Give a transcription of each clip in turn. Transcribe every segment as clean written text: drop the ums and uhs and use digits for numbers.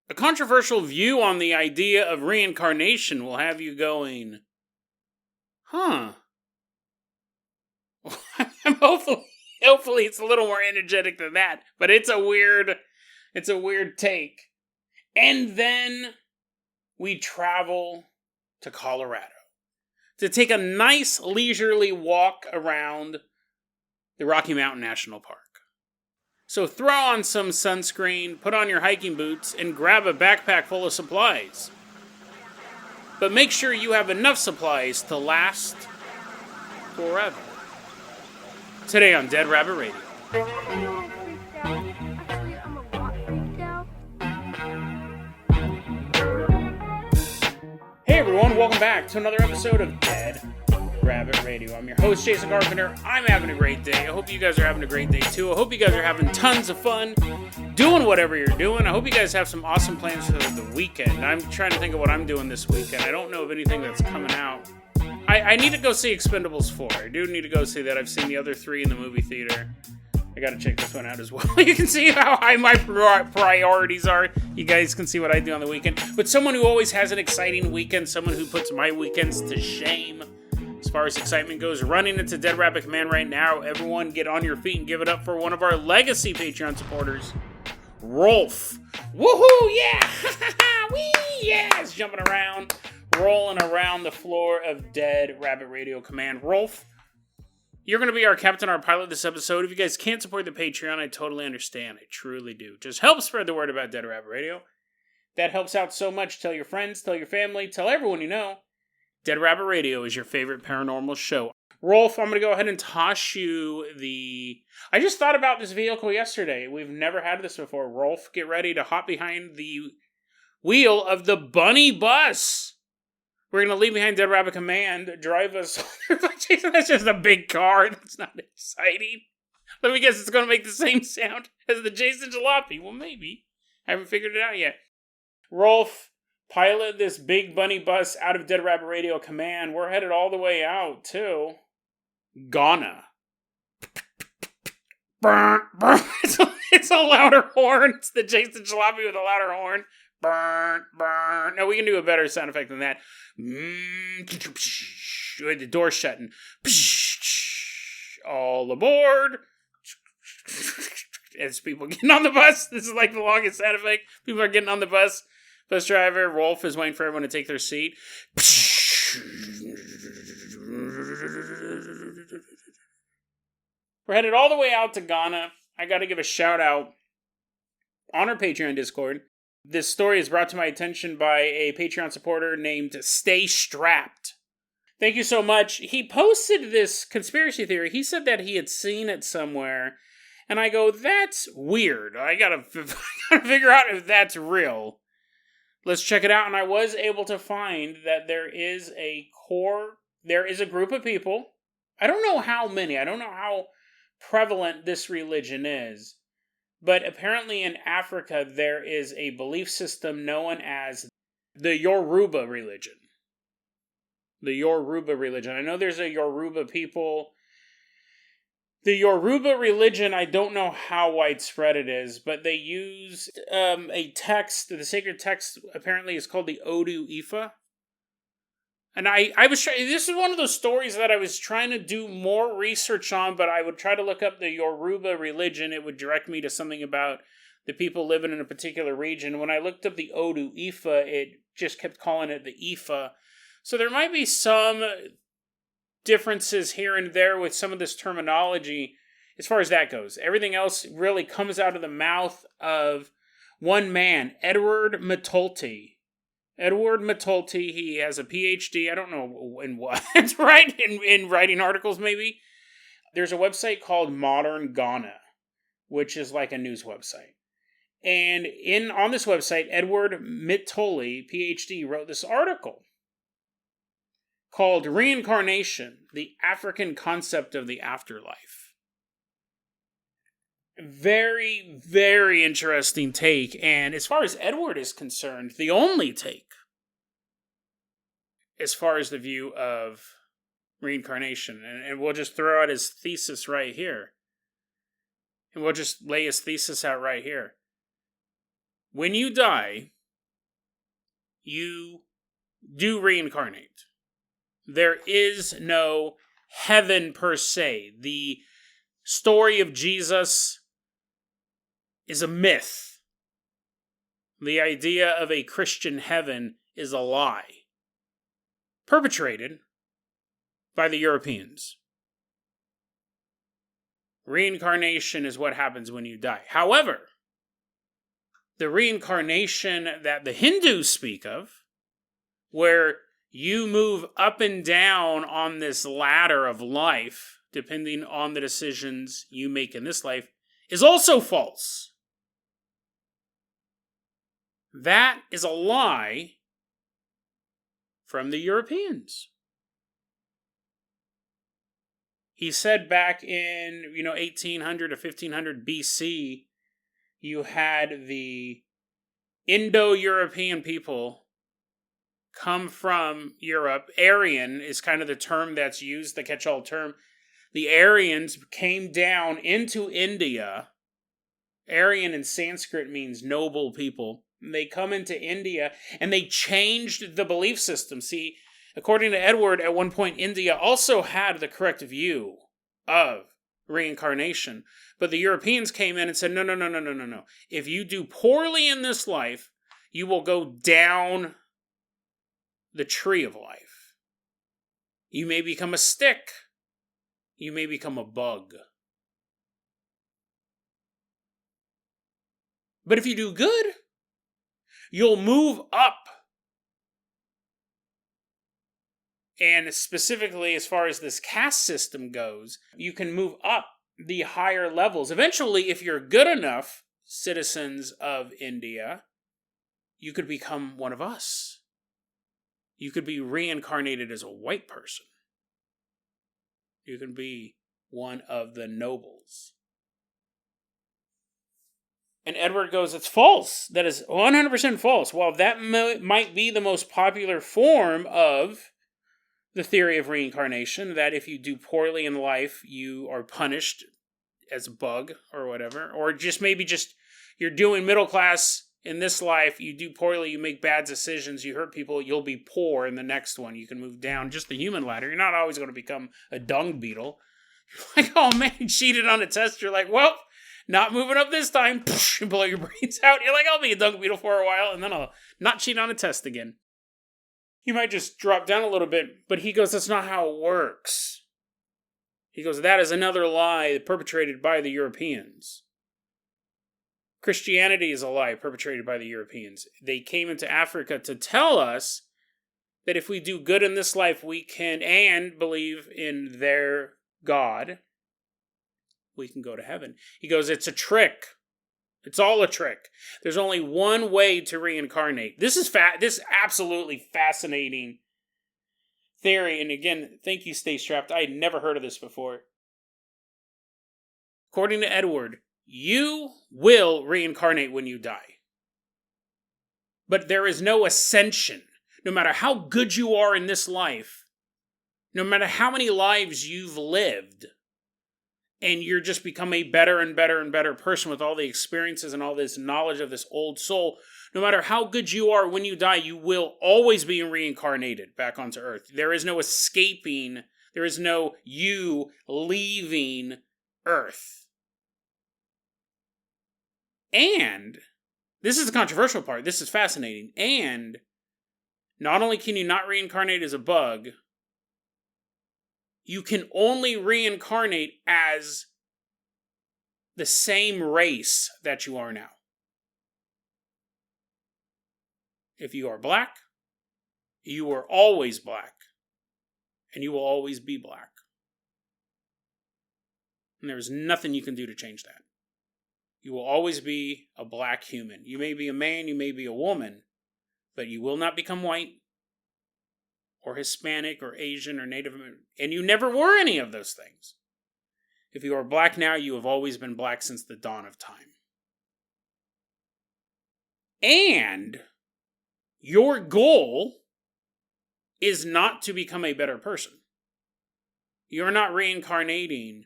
A controversial view on the idea of reincarnation will have you going, huh. Hopefully it's a little more energetic than that, but it's a weird take. And then we travel to Colorado to take a nice leisurely walk around the Rocky Mountain National Park. So throw on some sunscreen, put on your hiking boots, and grab a backpack full of supplies. But make sure you have enough supplies to last forever. Today on Dead Rabbit Radio. Hey everyone, welcome back to another episode of Dead Rabbit Radio. I'm your host, Jason Carpenter. I'm having a great day. I hope you guys are having a great day too. I hope you guys are having tons of fun doing whatever you're doing. I hope you guys have some awesome plans for the weekend. I'm trying to think of what I'm doing this weekend. I don't know of anything that's coming out. I need to go see Expendables 4. I do need to go see that. I've seen the other 3 in the movie theater. I gotta check this one out as well. You can see how high my priorities are. You guys can see what I do on the weekend. But someone who always has an exciting weekend, someone who puts my weekends to shame, as far as excitement goes, running into Dead Rabbit Command right now. Everyone get on your feet and give it up for one of our legacy Patreon supporters, Rolf. Woohoo, yeah! Wee, yeah! It's jumping around, rolling around the floor of Dead Rabbit Radio Command. Rolf, you're going to be our captain, our pilot this episode. If you guys can't support the Patreon, I totally understand. I truly do. Just help spread the word about Dead Rabbit Radio. That helps out so much. Tell your friends, tell your family, tell everyone you know. Dead Rabbit Radio is your favorite paranormal show. Rolf, I'm going to go ahead and toss you the... I just thought about this vehicle yesterday. We've never had this before. Rolf, get ready to hop behind the wheel of the Bunny Bus. We're going to leave behind Dead Rabbit Command, drive us... Jason, that's just a big car. That's not exciting. Let me guess, it's going to make the same sound as the Jason Jalopy. Well, maybe. I haven't figured it out yet. Rolf, pilot this big bunny bus out of Dead Rabbit Radio Command. We're headed all the way out to Ghana. It's a louder horn. It's the Jason Jalopy with a louder horn. No, we can do a better sound effect than that. With the door shutting. All aboard. As people getting on the bus. This is like the longest sound effect. People are getting on the bus. Bus driver, Rolf, is waiting for everyone to take their seat. We're headed all the way out to Ghana. I got to give a shout out on our Patreon Discord. This story is brought to my attention by a Patreon supporter named Stay Strapped. Thank you so much. He posted this conspiracy theory. He said that he had seen it somewhere. And I go, that's weird. I gotta figure out if that's real. Let's check it out. And I was able to find that there is a group of people. I don't know how many. I don't know how prevalent this religion is. But apparently in Africa, there is a belief system known as the Yoruba religion. The Yoruba religion. I know there's a Yoruba people. The Yoruba religion, I don't know how widespread it is, but they use a text. The sacred text apparently is called the Odu Ifa. And I was trying, this is one of those stories that I was trying to do more research on, but I would try to look up the Yoruba religion. It would direct me to something about the people living in a particular region. When I looked up the Odu Ifa, it just kept calling it the Ifa. So there might be some differences here and there with some of this terminology as far as that goes. Everything else really comes out of the mouth of one man, Edward Matulti. Edward Matulti, he has a PhD, I don't know in what, right? In writing articles, maybe. There's a website called Modern Ghana, which is like a news website. And on this website, Edward Matulti, PhD, wrote this article called Reincarnation, the African Concept of the Afterlife. Very, very interesting take. And as far as Edward is concerned, the only take as far as the view of reincarnation. And we'll just throw out his thesis right here. And we'll just lay his thesis out right here. When you die, you do reincarnate. There is no heaven per se. The story of Jesus is a myth. The idea of a Christian heaven is a lie, perpetrated by the Europeans. Reincarnation is what happens when you die. However, the reincarnation that the Hindus speak of, where you move up and down on this ladder of life, depending on the decisions you make in this life, is also false. That is a lie from the Europeans. He said back in 1800 to 1500 BC, you had the Indo-European people come from Europe. Aryan is kind of the term that's used, the catch-all term. The Aryans came down into India. Aryan in Sanskrit means noble people. They come into India and they changed the belief system. See, according to Edward, at one point India also had the correct view of reincarnation. But the Europeans came in and said, no. If you do poorly in this life, you will go down the tree of life. You may become a stick. You may become a bug. But if you do good, you'll move up. And specifically, as far as this caste system goes, you can move up the higher levels. Eventually, if you're good enough citizens of India, you could become one of us. You could be reincarnated as a white person. You can be one of the nobles. And Edward goes, it's false. That is 100% false. While that might be the most popular form of the theory of reincarnation, that if you do poorly in life, you are punished as a bug or whatever, or maybe you're doing middle class in this life, you do poorly, you make bad decisions, you hurt people, you'll be poor in the next one. You can move down just the human ladder. You're not always going to become a dung beetle. You're like, oh man, you cheated on a test. You're like, well, not moving up this time. You blow your brains out. You're like, I'll be a dung beetle for a while, and then I'll not cheat on a test again. You might just drop down a little bit, but he goes, that's not how it works. He goes, that is another lie perpetrated by the Europeans. Christianity is a lie perpetrated by the Europeans. They came into Africa to tell us that if we do good in this life, we can, and believe in their God, we can go to heaven. He goes, it's a trick. It's all a trick. There's only one way to reincarnate. This is absolutely fascinating theory. And again, thank you, Stay Strapped. I had never heard of this before. According to Edward, you will reincarnate when you die. But there is no ascension. No matter how good you are in this life, no matter how many lives you've lived, and you're just become a better and better and better person with all the experiences and all this knowledge of this old soul, no matter how good you are when you die, you will always be reincarnated back onto Earth. There is no escaping. There is no you leaving Earth. And this is the controversial part. This is fascinating. And not only can you not reincarnate as a bug, you can only reincarnate as the same race that you are now. If you are black, you are always black. And you will always be black. And there's nothing you can do to change that. You will always be a black human. You may be a man, you may be a woman, but you will not become white, or Hispanic, or Asian, or Native American. And you never were any of those things. If you are black now, you have always been black since the dawn of time. And your goal is not to become a better person. You're not reincarnating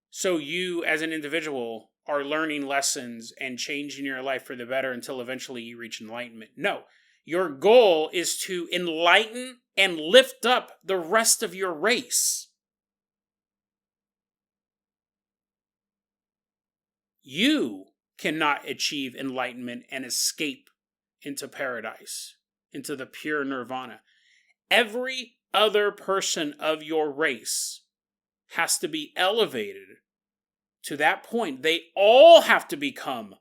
so you, as an individual, are learning lessons and changing your life for the better until eventually you reach enlightenment. No. Your goal is to enlighten and lift up the rest of your race. You cannot achieve enlightenment and escape into paradise, into the pure nirvana. Every other person of your race has to be elevated to that point. They all have to become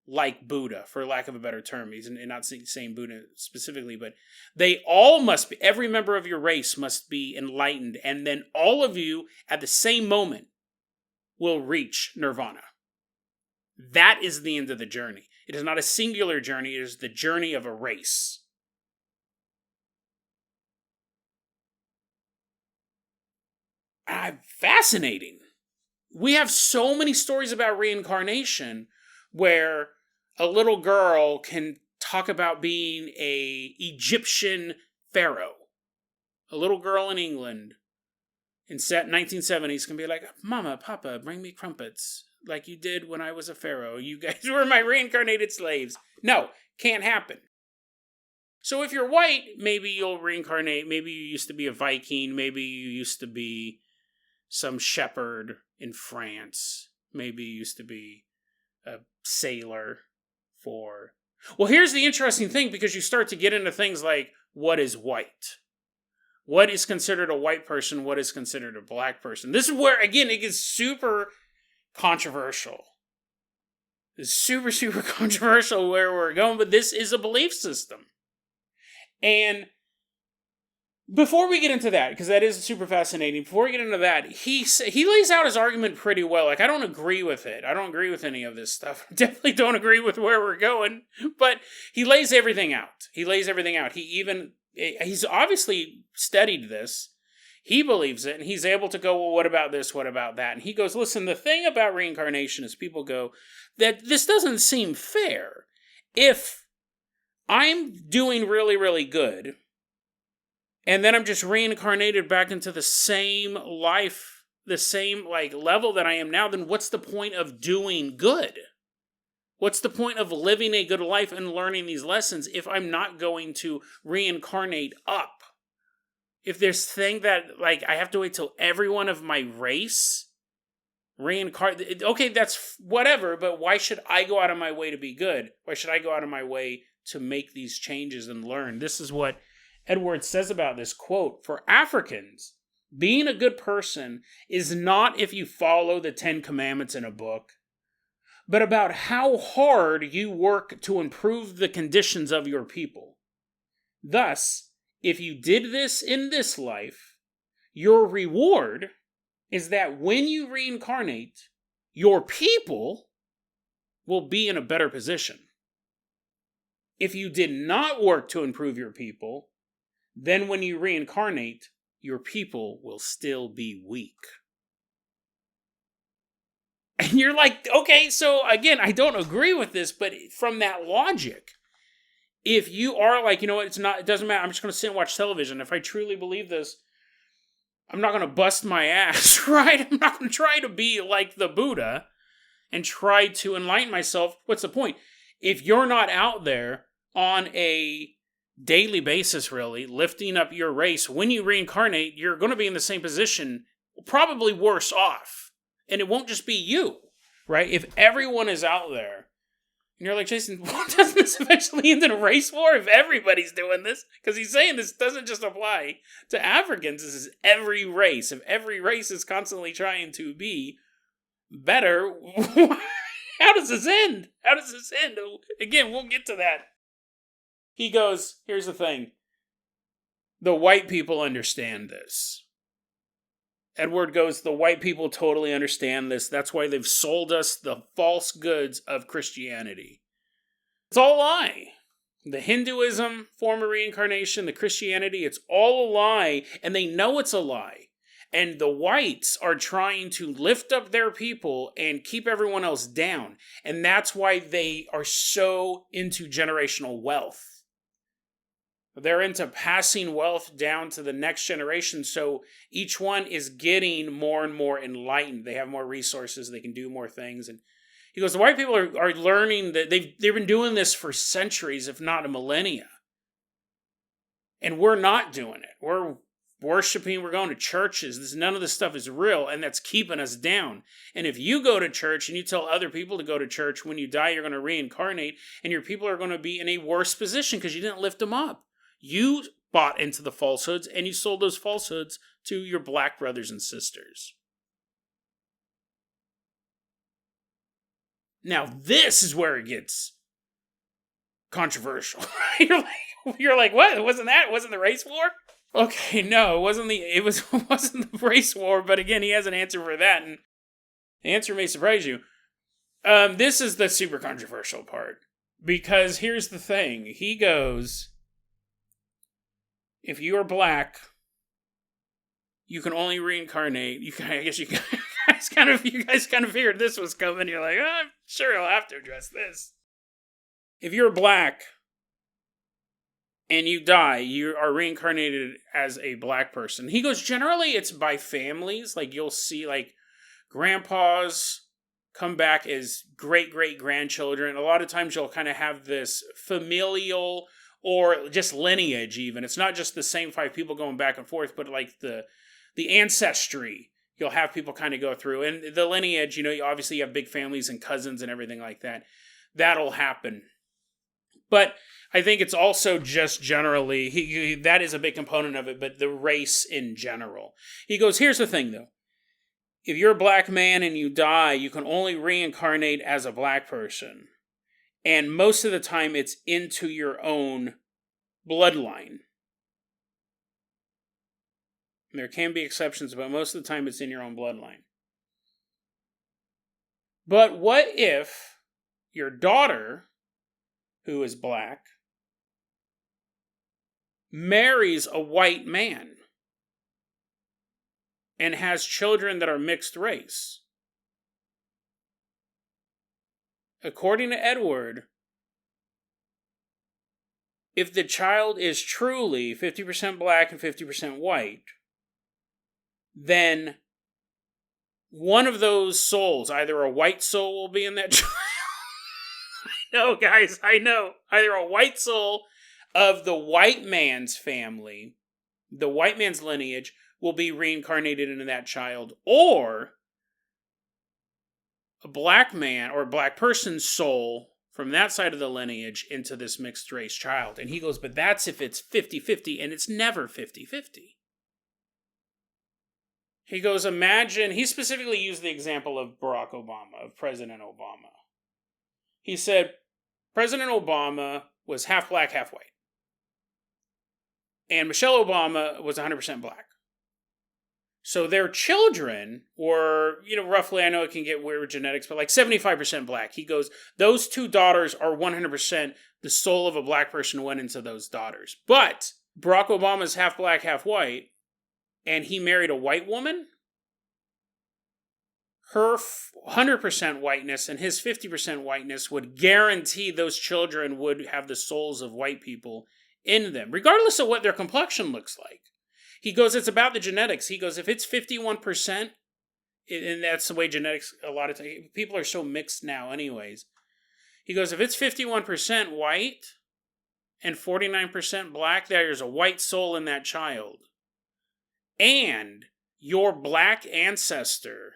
like Buddha, for lack of a better term. He's not saying Buddha specifically, but they all must be, every member of your race must be enlightened, and then all of you at the same moment will reach nirvana. That is the end of the journey. It is not a singular journey, it is the journey of a race. Fascinating. We have so many stories about reincarnation where a little girl can talk about being an Egyptian pharaoh. A little girl in England in 1970s can be like, Mama, Papa, bring me crumpets like you did when I was a pharaoh. You guys were my reincarnated slaves. No, can't happen. So if you're white, maybe you'll reincarnate. Maybe you used to be a Viking. Maybe you used to be some shepherd in France. Maybe you used to be a sailor for... Well, here's the interesting thing, because you start to get into things like, what is white? What is considered a white person? What is considered a black person? This is where, again, it gets super controversial. It's super, super controversial where we're going, but this is a belief system. And before we get into that, because that is super fascinating, before we get into that, he lays out his argument pretty well. Like, I don't agree with it. I don't agree with any of this stuff. I definitely don't agree with where we're going. But he lays everything out. He's obviously studied this. He believes it, and he's able to go, well, what about this? What about that? And he goes, listen, the thing about reincarnation is people go, that this doesn't seem fair. If I'm doing really, really good, and then I'm just reincarnated back into the same life, the same level that I am now, then what's the point of doing good? What's the point of living a good life and learning these lessons if I'm not going to reincarnate up? If there's thing that, I have to wait till everyone of my race reincarnate, okay, that's whatever, but why should I go out of my way to be good? Why should I go out of my way to make these changes and learn? This is what Edwards says about this quote. For Africans, being a good person is not if you follow the 10 Commandments in a book, but about how hard you work to improve the conditions of your people. Thus, if you did this in this life, your reward is that when you reincarnate, your people will be in a better position. If you did not work to improve your people, then when you reincarnate, your people will still be weak. And you're like, okay, so again, I don't agree with this, but from that logic, if you are like, you know what, it doesn't matter, I'm just going to sit and watch television. If I truly believe this, I'm not going to bust my ass, right? I'm not going to try to be like the Buddha and try to enlighten myself. What's the point? If you're not out there on a daily basis, really, lifting up your race, when you reincarnate, you're going to be in the same position, probably worse off. And it won't just be you, right? If everyone is out there, and you're like, Jason, doesn't this eventually end in a race war if everybody's doing this? Because he's saying this doesn't just apply to Africans. This is every race. If every race is constantly trying to be better, how does this end? How does this end? Again, we'll get to that. He goes, here's the thing. The white people understand this. Edward goes, the white people totally understand this. That's why they've sold us the false goods of Christianity. It's all a lie. The Hinduism form of reincarnation, the Christianity, it's all a lie, and they know it's a lie. And the whites are trying to lift up their people and keep everyone else down. And that's why they are so into generational wealth. They're into passing wealth down to the next generation, so each one is getting more and more enlightened. They have more resources, they can do more things. And he goes, the white people are learning that they've been doing this for centuries, if not a millennia. And we're not doing it. We're worshiping, we're going to churches. None of this stuff is real, and that's keeping us down. And if you go to church and you tell other people to go to church, when you die, you're going to reincarnate, and your people are going to be in a worse position because you didn't lift them up. You bought into the falsehoods, and you sold those falsehoods to your black brothers and sisters. Now, this is where it gets controversial. You're like, what? Wasn't the race war? Okay, no, wasn't the race war, but again, he has an answer for that, and the answer may surprise you. This is the super controversial part, because here's the thing. He goes, if you are black, you can only reincarnate. You guys kind of figured this was coming. You're like, oh, I'm sure I'll have to address this. If you're black and you die, you are reincarnated as a black person. He goes, generally it's by families. Like, you'll see, like, grandpas come back as great-great-grandchildren. A lot of times you'll kind of have this familial or just lineage even. It's not just the same 5 people going back and forth, but like the ancestry. You'll have people kind of go through. And the lineage, you obviously have big families and cousins and everything like that. That'll happen. But I think it's also just generally, that is a big component of it, but the race in general. He goes, here's the thing though. If you're a black man and you die, you can only reincarnate as a black person. And most of the time it's into your own bloodline. There can be exceptions, but most of the time it's in your own bloodline. But what if your daughter, who is black, marries a white man and has children that are mixed race? According to Edward, if the child is truly 50% black and 50% white, then one of those souls, either a white soul will be in that child. No, guys, I know. Either a white soul of the white man's family, the white man's lineage, will be reincarnated into that child, or a black man or a black person's soul from that side of the lineage into this mixed race child. And he goes, but that's if it's 50-50, and it's never 50-50. He goes, imagine, he specifically used the example of Barack Obama, of President Obama. He said, President Obama was half black, half white. And Michelle Obama was 100% black. So their children were, roughly, I know it can get weird with genetics, but like 75% black. He goes, those 2 daughters are 100% the soul of a black person went into those daughters. But Barack Obama's half black, half white, and he married a white woman. Her 100% whiteness and his 50% whiteness would guarantee those children would have the souls of white people in them, regardless of what their complexion looks like. He goes, it's about the genetics. He goes, if it's 51%, and that's the way genetics, a lot of times, people are so mixed now anyways. He goes, if it's 51% white and 49% black, there's a white soul in that child. And your black ancestor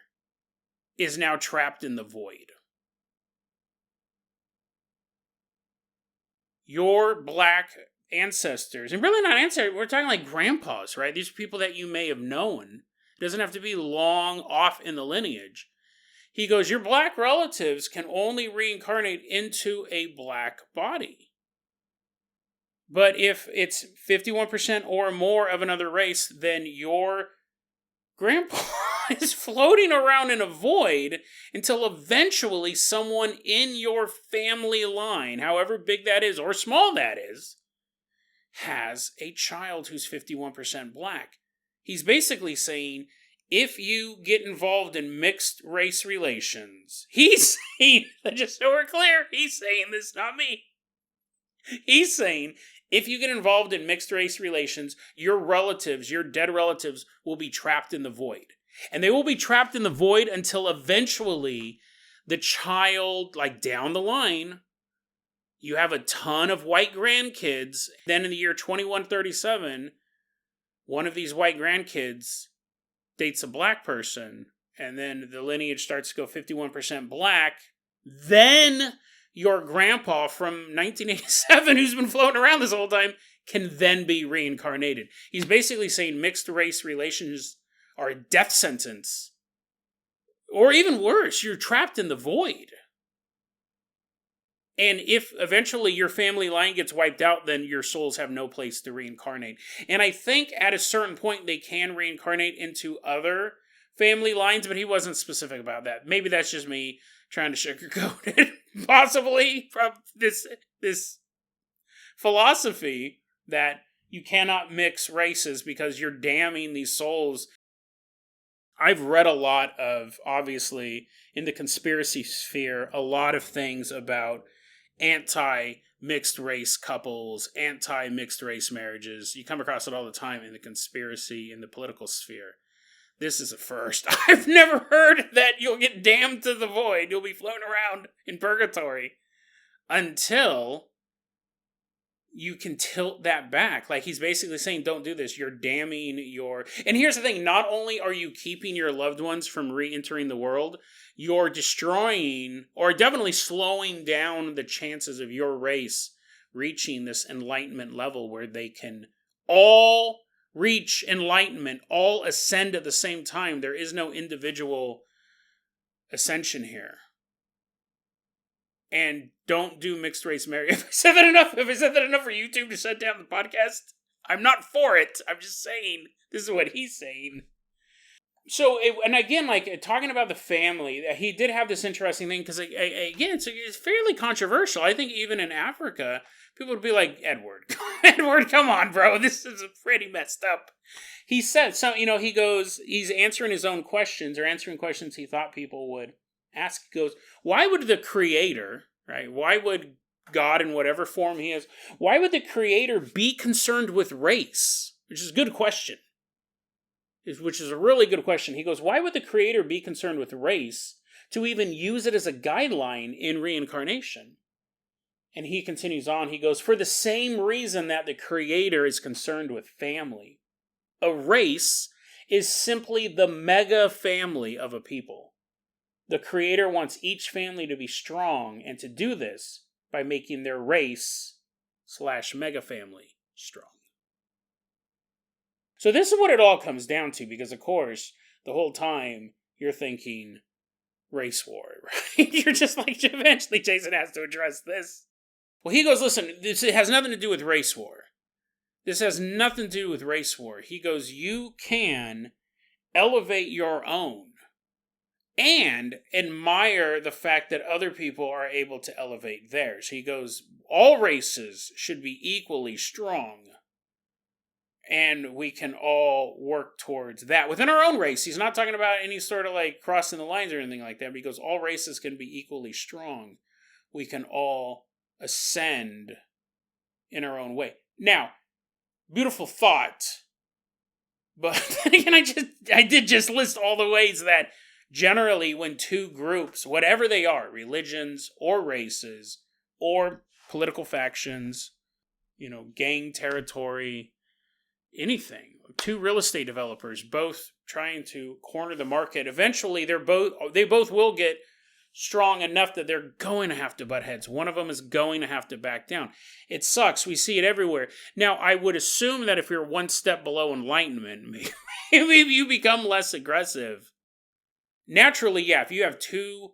is now trapped in the void. Your black ancestors, and really not ancestors, we're talking like grandpas, right? These are people that you may have known. It doesn't have to be long off in the lineage. He goes, your black relatives can only reincarnate into a black body. But if it's 51% or more of another race, then your grandpa is floating around in a void until eventually someone in your family line, however big that is or small that is, has a child who's 51% black. He's basically saying, if you get involved in mixed race relations, he's saying, just so we're clear, he's saying this, not me. He's saying, if you get involved in mixed race relations, your relatives, your dead relatives, will be trapped in the void. And they will be trapped in the void until eventually the child, like down the line, you have a ton of white grandkids. Then in the year 2137, one of these white grandkids dates a black person, and then the lineage starts to go 51% black. Then your grandpa from 1987, who's been floating around this whole time, can then be reincarnated. He's basically saying mixed race relations are a death sentence. Or even worse, you're trapped in the void. And if eventually your family line gets wiped out, then your souls have no place to reincarnate. And I think at a certain point they can reincarnate into other family lines, but he wasn't specific about that. Maybe that's just me trying to sugarcoat it, possibly, from this philosophy that you cannot mix races because you're damning these souls. I've read a lot of, obviously, in the conspiracy sphere, a lot of things about anti-mixed race couples, anti-mixed race marriages. You come across it all the time in the conspiracy, in the political sphere. This is a first. I've never heard that you'll get damned to the void. You'll be floating around in purgatory until you can tilt that back. Like, he's basically saying, don't do this. You're damning your... And here's the thing. Not only are you keeping your loved ones from re-entering the world, you're destroying, or definitely slowing down the chances of your race reaching this enlightenment level where they can all reach enlightenment, all ascend at the same time. There is no individual ascension here. And don't do mixed race marriage. If I said that enough for YouTube to shut down the podcast, I'm not for it. I'm just saying, this is what he's saying. So, and again, like, talking about the family, he did have this interesting thing, because, again, it's fairly controversial. I think even in Africa, people would be like, Edward, come on, bro, this is pretty messed up. He said, so, he goes, he's answering his own questions, or answering questions he thought people would ask. He goes, why would the creator, right, why would God, in whatever form he is, why would the creator be concerned with race? Which is a good question. Which is a really good question. He goes, why would the creator be concerned with race to even use it as a guideline in reincarnation? And he continues on. He goes, for the same reason that the creator is concerned with family. A race is simply the mega family of a people. The creator wants each family to be strong, and to do this by making their race / mega family strong. So this is what it all comes down to, because, of course, the whole time you're thinking race war, right? You're just like, eventually Jason has to address this. Well, he goes, listen, this has nothing to do with race war. This has nothing to do with race war. He goes, you can elevate your own and admire the fact that other people are able to elevate theirs. He goes, all races should be equally strong. And we can all work towards that within our own race. He's not talking about any sort of like crossing the lines or anything like that. But he goes, all races can be equally strong. We can all ascend in our own way. Now, beautiful thought. But then again, I did just list all the ways that generally when two groups, whatever they are, religions or races or political factions, gang territory, anything, two real estate developers both trying to corner the market, eventually they both will get strong enough that they're going to have to butt heads. One of them is going to have to back down. It sucks. We see it everywhere. Now, I would assume that if you're one step below enlightenment, maybe you become less aggressive. Naturally, yeah, if you have two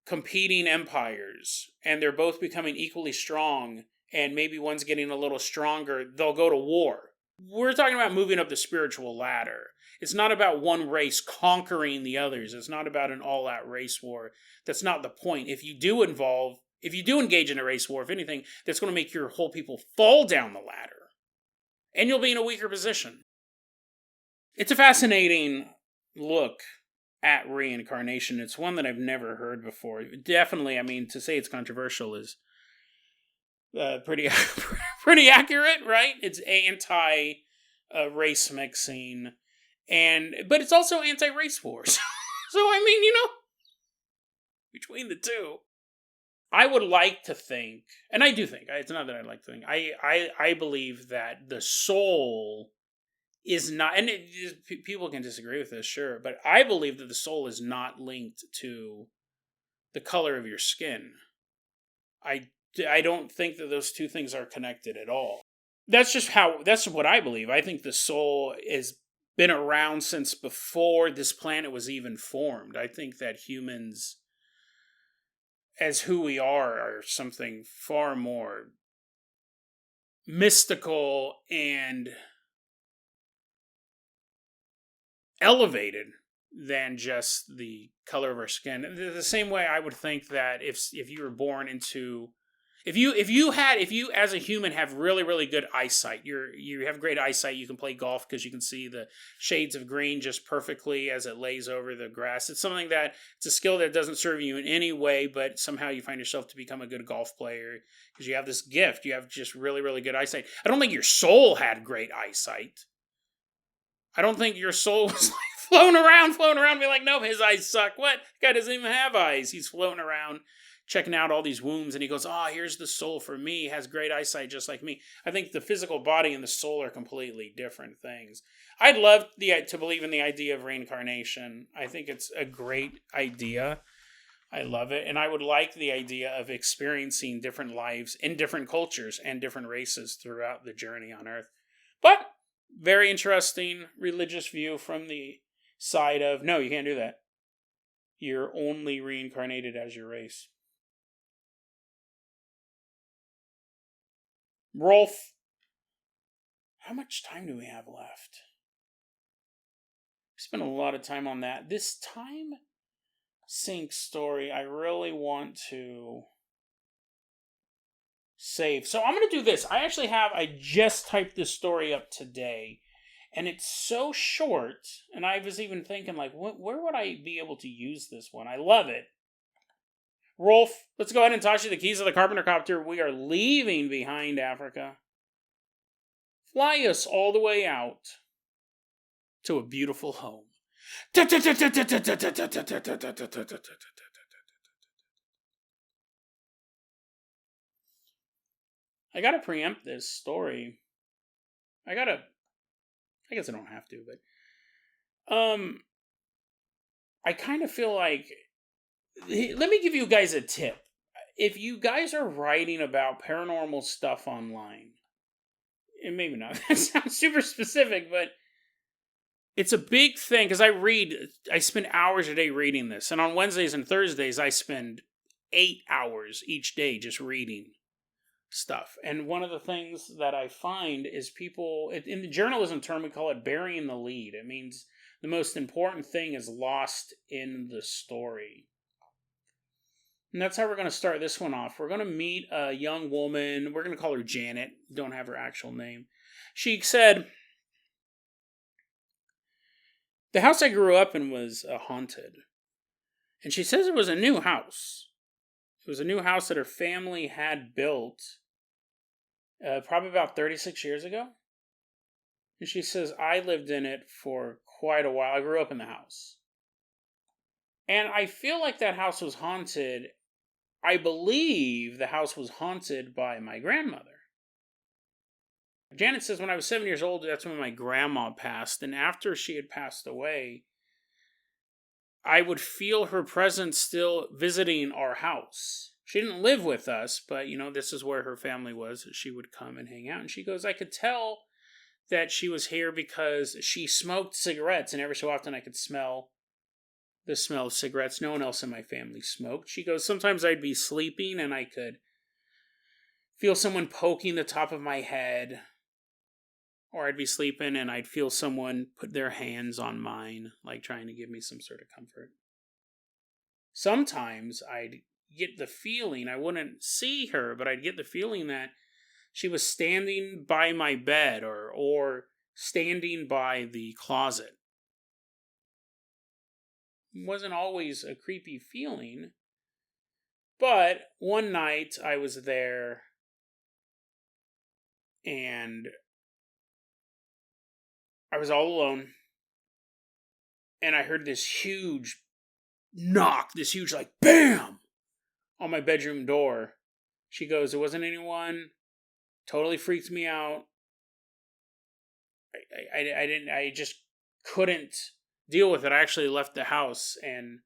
competing empires and they're both becoming equally strong and maybe one's getting a little stronger, they'll go to war. We're talking about moving up the spiritual ladder. It's not about one race conquering the others. It's not about an all-out race war. That's not the point. If you do engage in a race war, if anything, that's going to make your whole people fall down the ladder. And you'll be in a weaker position. It's a fascinating look at reincarnation. It's one that I've never heard before. Definitely, to say it's controversial is pretty accurate, right? It's anti-race mixing, but it's also anti-race wars. So, between the two. I would like to think, and I do think, it's not that I like to think, I believe that the soul is not, and people can disagree with this, sure, but I believe that the soul is not linked to the color of your skin. I don't think that those two things are connected at all. That's what I believe. I think the soul has been around since before this planet was even formed. I think that humans, as who we are something far more mystical and elevated than just the color of our skin. The same way I would think that if you were born into, if you as a human have really, really good eyesight, you have great eyesight, you can play golf because you can see the shades of green just perfectly as it lays over the grass. It's something that, it's a skill that doesn't serve you in any way, but somehow you find yourself to become a good golf player because you have this gift. You have just really, really good eyesight. I don't think your soul had great eyesight. I don't think your soul was like floating around, be like, no, his eyes suck. What? The guy doesn't even have eyes. He's floating around, checking out all these wombs, and he goes, oh, here's the soul for me. He has great eyesight just like me. I think the physical body and the soul are completely different things. I'd love to believe in the idea of reincarnation. I think it's a great idea. I love it. And I would like the idea of experiencing different lives in different cultures and different races throughout the journey on Earth. But very interesting religious view from the side of, no, you can't do that. You're only reincarnated as your race. Rolf, how much time do we have left? We spent a lot of time on that. This time sync story, I really want to save. So I'm going to do this. I just typed this story up today, and it's so short, and I was even thinking, like, where would I be able to use this one? I love it. Rolf, let's go ahead and toss you the keys of the Carpenter copter. We are leaving behind Africa. Fly us all the way out to a beautiful home. I gotta preempt this story. I guess I don't have to, but I kind of feel like, let me give you guys a tip. If you guys are writing about paranormal stuff online, and maybe not, that sounds super specific, but it's a big thing, because I spend hours a day reading this, and on Wednesdays and Thursdays I spend 8 hours each day just reading stuff. And one of the things that I find is people, in the journalism term, we call it burying the lead. It means the most important thing is lost in the story. And that's how we're going to start this one off. We're going to meet a young woman. We're going to call her Janet. Don't have her actual name. She said, the house I grew up in was haunted. And she says it was a new house. It was a new house that her family had built probably about 36 years ago. And she says, I lived in it for quite a while. I grew up in the house. And I feel like that house was haunted. I believe the house was haunted by my grandmother. Janet says when I was 7 years old, that's when my grandma passed. And after she had passed away, I would feel her presence still visiting our house. She didn't live with us, but, this is where her family was. She would come and hang out. And she goes, I could tell that she was here because she smoked cigarettes. And every so often I could smell the smell of cigarettes. No one else in my family smoked. She goes, sometimes I'd be sleeping and I could feel someone poking the top of my head. Or I'd be sleeping and I'd feel someone put their hands on mine, like trying to give me some sort of comfort. Sometimes I'd get the feeling, I wouldn't see her, but I'd get the feeling that she was standing by my bed or standing by the closet. It wasn't always a creepy feeling, but one night I was there and I was all alone, and I heard this huge knock, this huge, like, bam! on my bedroom door. She goes, "There wasn't anyone." Totally freaked me out. I just couldn't deal with it. I actually left the house and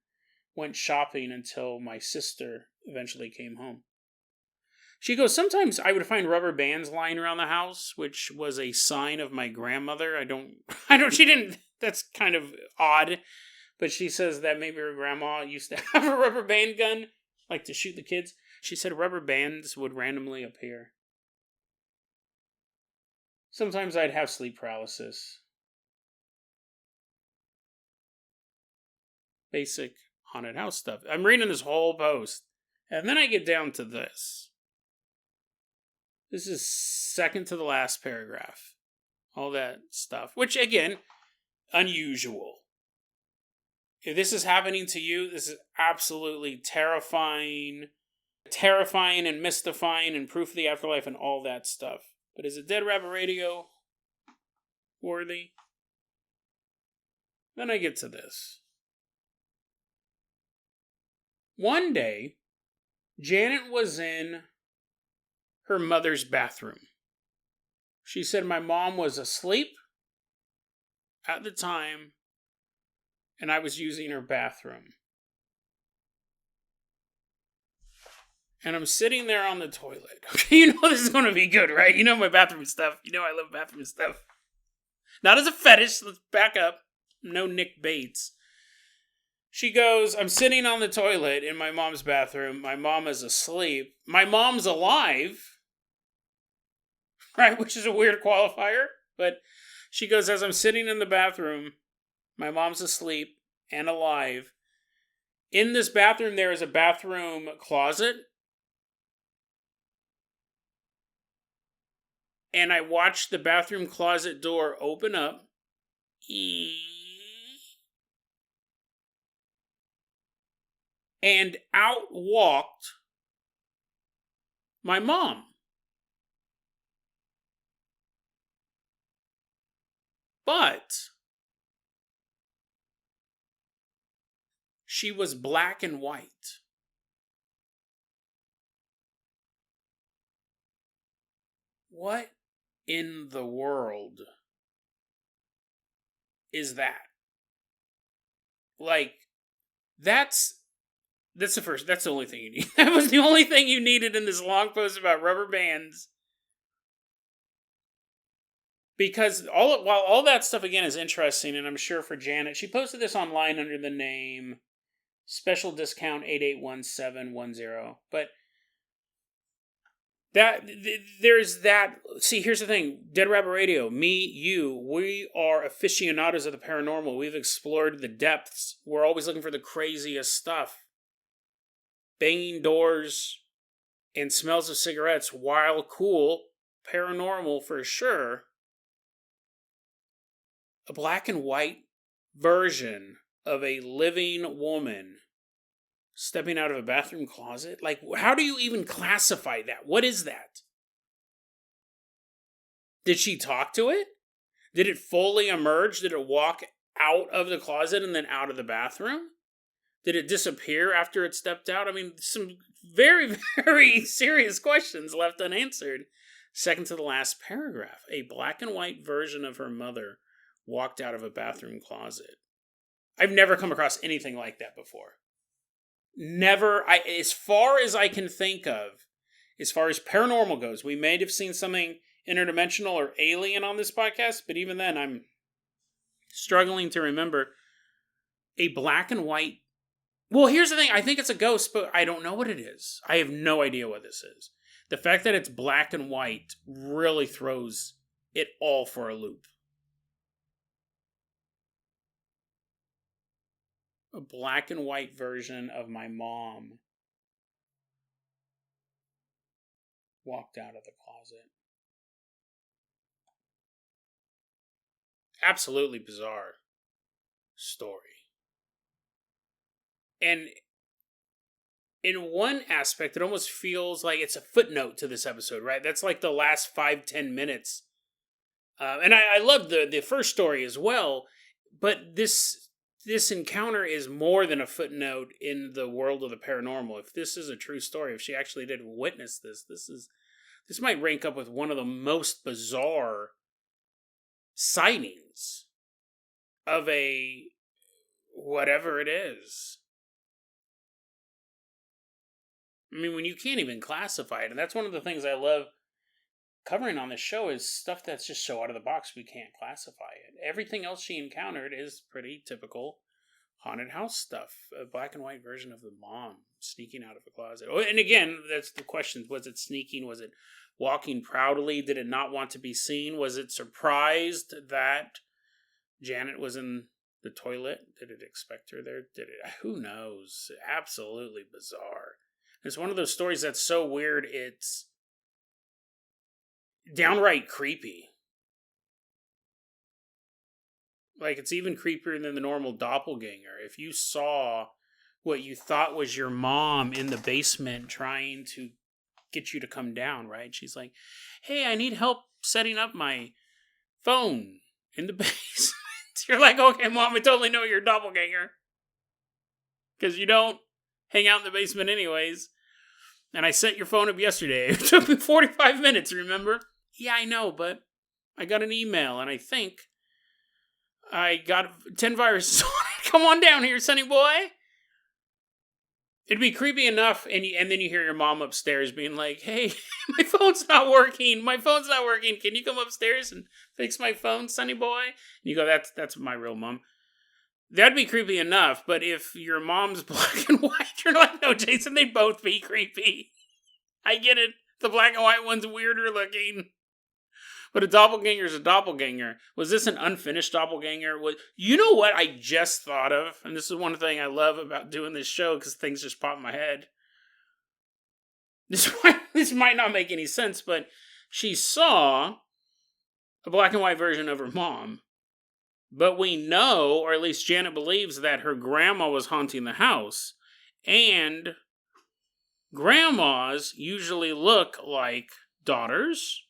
went shopping until my sister eventually came home. She goes, "Sometimes I would find rubber bands lying around the house, which was a sign of my grandmother." She didn't, that's kind of odd, but she says that maybe her grandma used to have a rubber band gun, like to shoot the kids. She said rubber bands would randomly appear. Sometimes I'd have sleep paralysis. Basic haunted house stuff. I'm reading this whole post, and then I get down to this. This is second to the last paragraph. All that stuff. Which, again, unusual. If this is happening to you, this is absolutely terrifying. Terrifying and mystifying and proof of the afterlife and all that stuff. But is it Dead Rabbit Radio worthy? Then I get to this. One day, Janet was in her mother's bathroom. She said my mom was asleep at the time, and I was using her bathroom. And I'm sitting there on the toilet. Okay, you know this is going to be good, right? You know my bathroom stuff. You know I love bathroom stuff. Not as a fetish. Let's back up. No Nick Bates. She goes, "I'm sitting on the toilet in my mom's bathroom. My mom is asleep. My mom's alive." Right? Which is a weird qualifier. But she goes, "As I'm sitting in the bathroom, my mom's asleep and alive. In this bathroom, there is a bathroom closet. And I watched the bathroom closet door open up. And out walked my mom. But she was black and white. What in the world is that? Like, that's the only thing you need. That was the only thing you needed in this long post about rubber bands. Because while all that stuff again is interesting, and I'm sure for Janet, she posted this online under the name Special Discount 881710. But there's that. See, here's the thing. Dead Rabbit Radio, me, you, we are aficionados of the paranormal. We've explored the depths. We're always looking for the craziest stuff. Banging doors and smells of cigarettes, while cool, paranormal for sure. A black and white version of a living woman stepping out of a bathroom closet? Like, how do you even classify that? What is that? Did she talk to it? Did it fully emerge? Did it walk out of the closet and then out of the bathroom? Did it disappear after it stepped out? I mean, some very, very serious questions left unanswered. Second to the last paragraph. A black and white version of her mother walked out of a bathroom closet. I've never come across anything like that before. Never, as far as I can think of, as far as paranormal goes, we may have seen something interdimensional or alien on this podcast, but even then I'm struggling to remember a black and white. Well, here's the thing. I think it's a ghost, but I don't know what it is. I have no idea what this is. The fact that it's black and white really throws it all for a loop. A black and white version of my mom walked out of the closet. Absolutely bizarre story. And in one aspect, it almost feels like it's a footnote to this episode, right? That's like the last 5-10 minutes. And I love the first story as well, but this this encounter is more than a footnote in the world of the paranormal. If this is a true story, if she actually did witness this, this might rank up with one of the most bizarre sightings of a whatever it is. I mean, when you can't even classify it, and that's one of the things I love covering on this show is stuff that's just so out of the box we can't classify it. Everything else she encountered is pretty typical haunted house stuff. A black and white version of the mom sneaking out of a closet. Oh, and again, that's the question. Was it sneaking? Was it walking proudly? Did it not want to be seen? Was it surprised that Janet was in the toilet? Did it expect her there? Did it? Who knows? Absolutely bizarre. It's one of those stories that's so weird, it's downright creepy. Like, it's even creepier than the normal doppelganger. If you saw what you thought was your mom in the basement trying to get you to come down, right? She's like, hey, I need help setting up my phone in the basement. You're like, okay, Mom, I totally know you're a doppelganger. Because you don't hang out in the basement anyways. And I set your phone up yesterday. It took me 45 minutes, remember? Yeah, I know, but I got an email, and I think I got 10 viruses on it. Come on down here, sonny boy. It'd be creepy enough, and then you hear your mom upstairs being like, hey, my phone's not working. My phone's not working. Can you come upstairs and fix my phone, sonny boy? And you go, that's my real mom. That'd be creepy enough, but if your mom's black and white, you're like, no, Jason, they'd both be creepy. I get it. The black and white one's weirder looking. But a doppelganger's a doppelganger. Was this an unfinished doppelganger? You know what I just thought of? And this is one thing I love about doing this show, because things just pop in my head. This might not make any sense, but she saw a black and white version of her mom. But we know, or at least Janet believes, that her grandma was haunting the house. And grandmas usually look like daughters.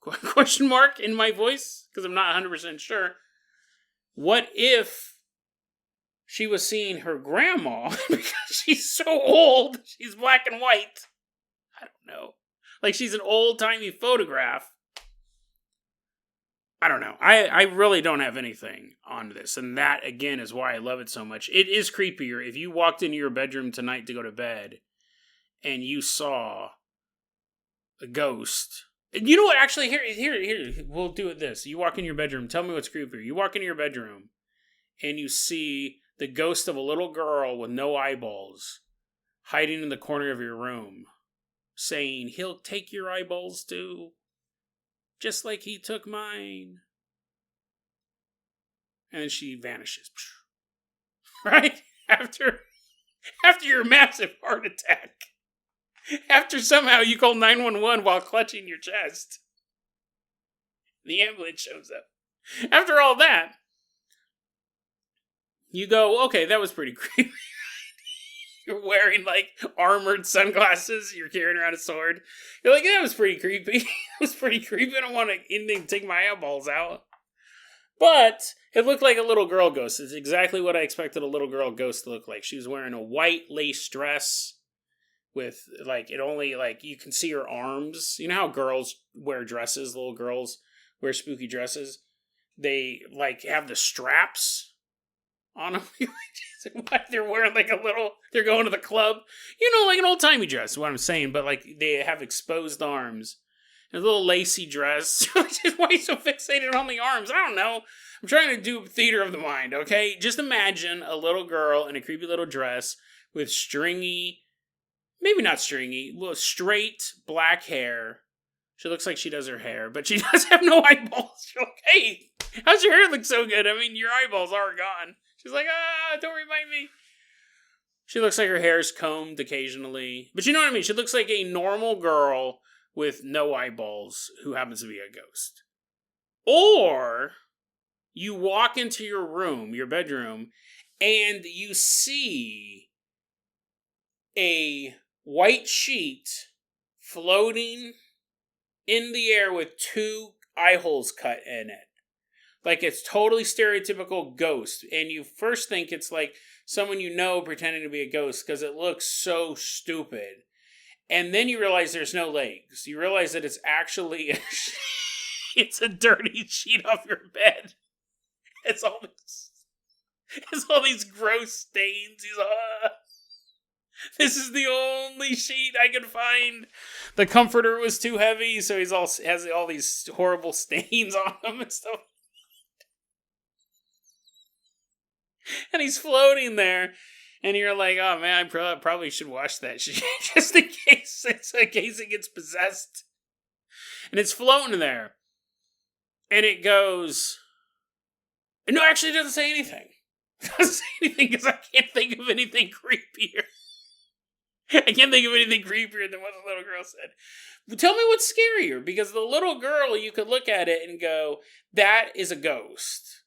Question mark in my voice, because I'm not 100% sure. What if she was seeing her grandma because she's so old, she's black and white? I don't know. Like she's an old-timey photograph. I don't know. I really don't have anything on this, and that, again, is why I love it so much. It is creepier if you walked into your bedroom tonight to go to bed and you saw a ghost. You know what? Actually, here, we'll do it this. You walk in your bedroom. Tell me what's creepier. You walk into your bedroom, and you see the ghost of a little girl with no eyeballs hiding in the corner of your room, saying, he'll take your eyeballs too, just like he took mine. And then she vanishes. Right? After your massive heart attack. After somehow you call 911 while clutching your chest. The ambulance shows up. After all that, you go, okay, that was pretty creepy. You're wearing, like, armored sunglasses. You're carrying around a sword. You're like, that was pretty creepy. That was pretty creepy. I don't want anything to take my eyeballs out. But it looked like a little girl ghost. It's exactly what I expected a little girl ghost to look like. She was wearing a white lace dress. With, like, it only, like, you can see her arms. You know how girls wear dresses, little girls wear spooky dresses? They, like, have the straps on them. They're wearing, like, they're going to the club. You know, like an old-timey dress, is what I'm saying. But, like, they have exposed arms. And a little lacy dress. Why are you so fixated on the arms? I don't know. I'm trying to do theater of the mind, okay? Just imagine a little girl in a creepy little dress with stringy... Maybe not stringy, well, straight black hair. She looks like she does her hair, but she does have no eyeballs. She's like, hey, how's your hair look so good? I mean, your eyeballs are gone. She's like, don't remind me. She looks like her hair's combed occasionally. But you know what I mean? She looks like a normal girl with no eyeballs who happens to be a ghost. Or you walk into your room, your bedroom, and you see a white sheet floating in the air with two eye holes cut in it. Like, it's totally stereotypical ghost. And you first think it's like someone you know pretending to be a ghost because it looks so stupid. And then you realize there's no legs. You realize that it's actually it's a dirty sheet off your bed. It's all these gross stains. He's this is the only sheet I could find. The comforter was too heavy, so has all these horrible stains on him and stuff. And he's floating there, and you're like, oh man, I probably should wash that sheet just in case it gets possessed. And it's floating there. And it goes... No, actually it doesn't say anything. It doesn't say anything because I can't think of anything creepier. I can't think of anything creepier than what the little girl said. But tell me what's scarier, because the little girl, you could look at it and go, that is a ghost.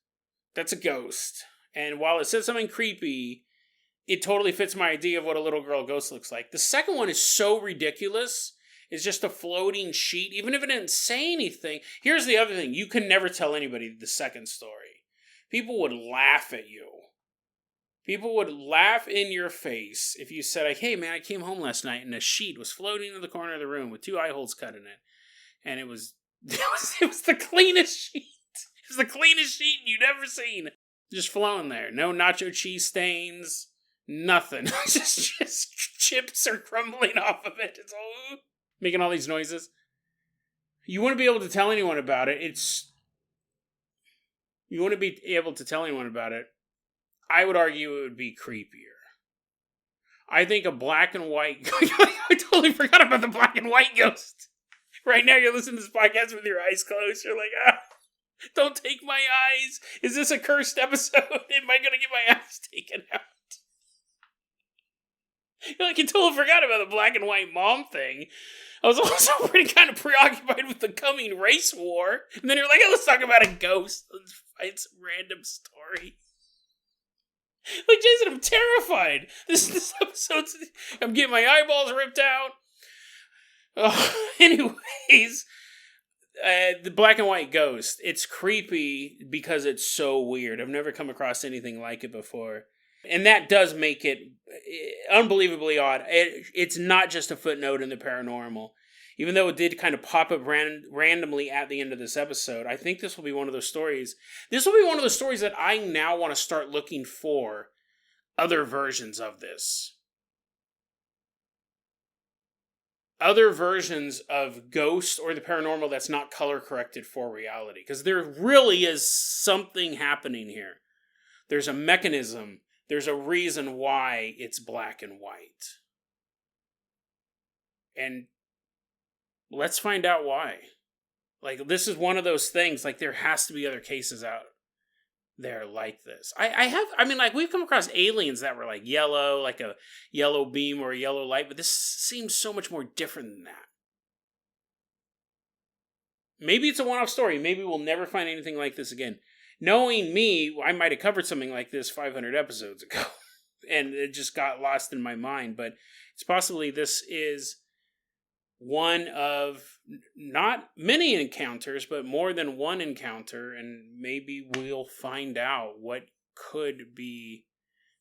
That's a ghost. And while it says something creepy, it totally fits my idea of what a little girl ghost looks like. The second one is so ridiculous. It's just a floating sheet, even if it didn't say anything. Here's the other thing. You can never tell anybody the second story. People would laugh at you. People would laugh in your face if you said, like, hey man, I came home last night and a sheet was floating in the corner of the room with 2 eye holes cut in it. And it was the cleanest sheet. It was the cleanest sheet you'd ever seen. Just floating there. No nacho cheese stains. Nothing. just chips are crumbling off of it. It's all making all these noises. You wouldn't be able to tell anyone about it. You wouldn't be able to tell anyone about it. I would argue it would be creepier. I think a black and white... I totally forgot about the black and white ghost. Right now you're listening to this podcast with your eyes closed. You're like, don't take my eyes. Is this a cursed episode? Am I going to get my eyes taken out? You're like, I totally forgot about the black and white mom thing. I was also pretty kind of preoccupied with the coming race war. And then you're like, let's talk about a ghost. Let's find some random story. Like, Jason, I'm terrified. This episode's... I'm getting my eyeballs ripped out. Anyways, the black and white ghost. It's creepy because it's so weird. I've never come across anything like it before. And that does make it unbelievably odd. It's not just a footnote in the paranormal. Even though it did kind of pop up randomly at the end of this episode, I think this will be one of those stories. This will be one of those stories that I now want to start looking for other versions of this. Other versions of ghosts or the paranormal that's not color corrected for reality. Because there really is something happening here. There's a mechanism. There's a reason why it's black and white. And let's find out why. Like, this is one of those things, like, there has to be other cases out there like this. We've come across aliens that were, like, yellow, like a yellow beam or a yellow light, but this seems so much more different than that. Maybe it's a one-off story. Maybe we'll never find anything like this again. Knowing me, I might have covered something like this 500 episodes ago, and it just got lost in my mind, but it's possibly this is one of not many encounters, but more than one encounter, and maybe we'll find out what could be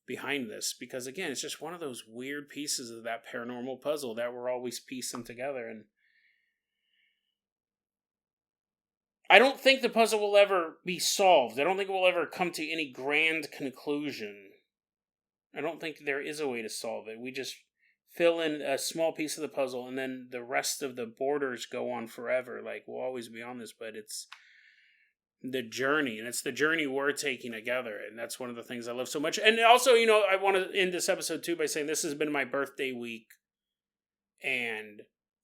behind this, because again, it's just one of those weird pieces of that paranormal puzzle that we're always piecing together. And I don't think the puzzle will ever be solved. I don't think it will ever come to any grand conclusion. I don't think there is a way to solve it. We just fill in a small piece of the puzzle, and then the rest of the borders go on forever. Like, we'll always be on this, but it's the journey, and it's the journey we're taking together, and that's one of the things I love so much. And also, I want to end this episode, too, by saying this has been my birthday week, and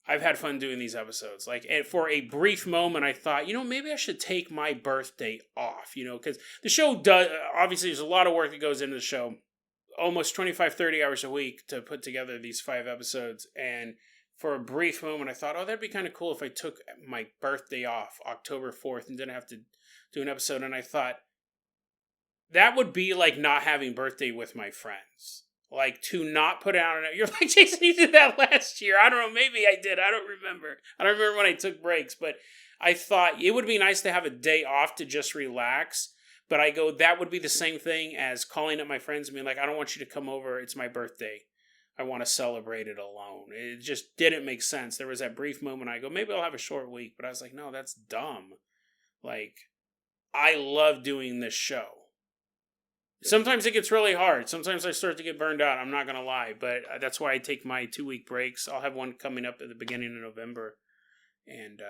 I've had fun doing these episodes. Like, and for a brief moment, I thought, maybe I should take my birthday off, because the show does, obviously, there's a lot of work that goes into the show. Almost 25, 30 hours a week to put together these 5 episodes. And for a brief moment, I thought, that'd be kind of cool if I took my birthday off October 4th and didn't have to do an episode. And I thought, that would be like not having birthday with my friends. like, to not put out an... You're like, Jason, you did that last year. I don't know, maybe I did. I don't remember. I don't remember when I took breaks, but I thought it would be nice to have a day off to just relax. But I go, that would be the same thing as calling up my friends and being like, I don't want you to come over. It's my birthday. I want to celebrate it alone. It just didn't make sense. There was that brief moment I go, maybe I'll have a short week. But I was like, no, that's dumb. Like, I love doing this show. Sometimes it gets really hard. Sometimes I start to get burned out. I'm not going to lie. But that's why I take my 2-week breaks. I'll have one coming up at the beginning of November. And,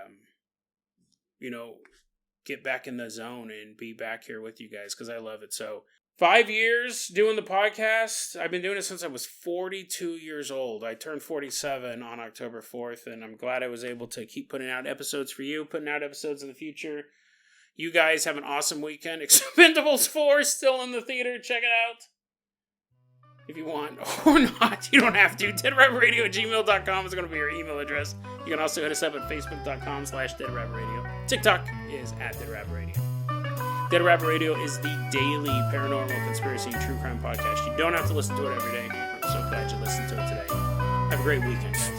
get back in the zone and be back here with you guys because I love it. So 5 years doing the podcast. I've been doing it since I was 42 years old. I turned 47 on October 4th, and I'm glad I was able to keep putting out episodes for you, putting out episodes in the future. You guys have an awesome weekend. Expendables 4 still in the theater. Check it out if you want, or not. You don't have to. deadrabbitradio@gmail.com is going to be your email address. You can also hit us up at facebook.com/deadrabbitradio. TikTok is @deadrabbitradio. Dead Rabbit Radio is the daily paranormal, conspiracy, and true crime podcast. You don't have to listen to it every day. I'm so glad you listened to it today. Have a great weekend, guys.